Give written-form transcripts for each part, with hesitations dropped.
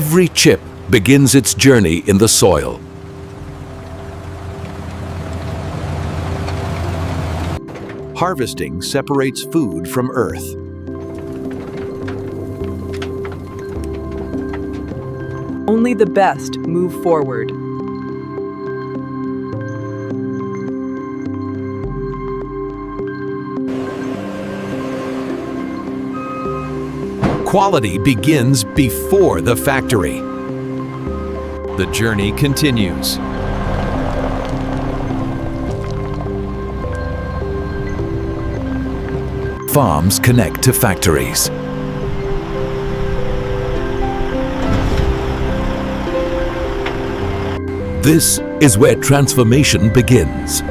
Every chip begins its journey in the soil. Harvesting separates food from earth. Only the best move forward. Quality begins before the factory. The journey continues. Farms connect to factories. This is where transformation begins.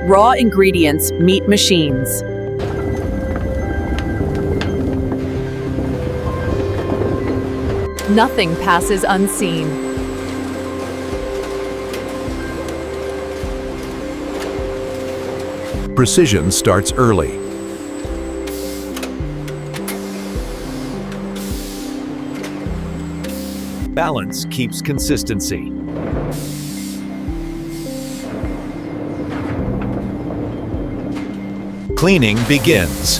Raw ingredients meet machines. Nothing passes unseen. Precision starts early. Balance keeps consistency. Cleaning begins.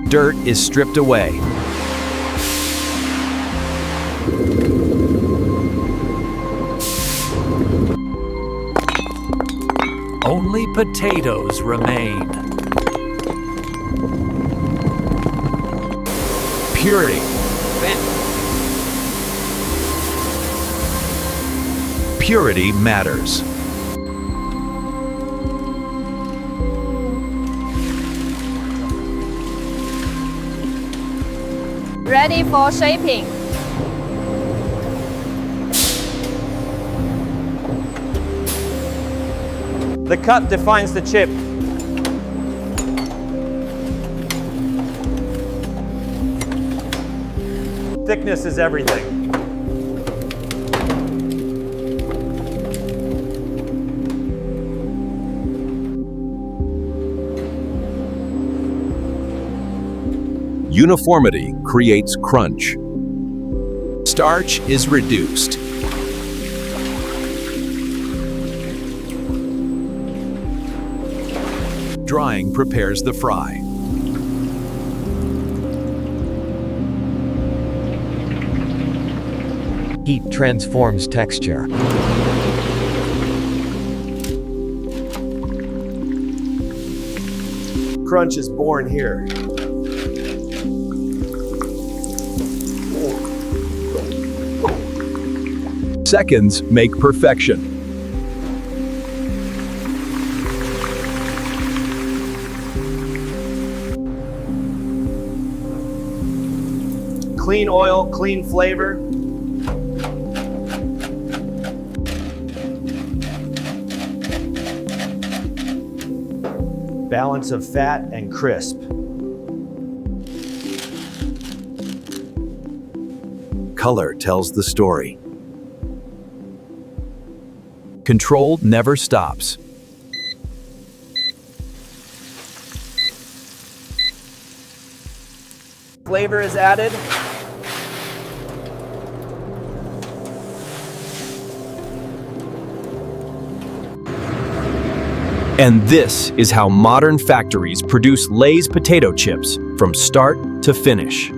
Dirt is stripped away. Only potatoes remain. Purity. Purity matters. Ready for shaping. The cut defines the chip. Thickness is everything. Uniformity creates crunch. Starch is reduced. Drying prepares the fry. Heat transforms texture. Crunch is born here. Seconds make perfection. Clean oil, clean flavor. Balance of fat and crisp. Color tells the story. Control never stops. Flavor is added. And this is how modern factories produce Lay's potato chips from start to finish.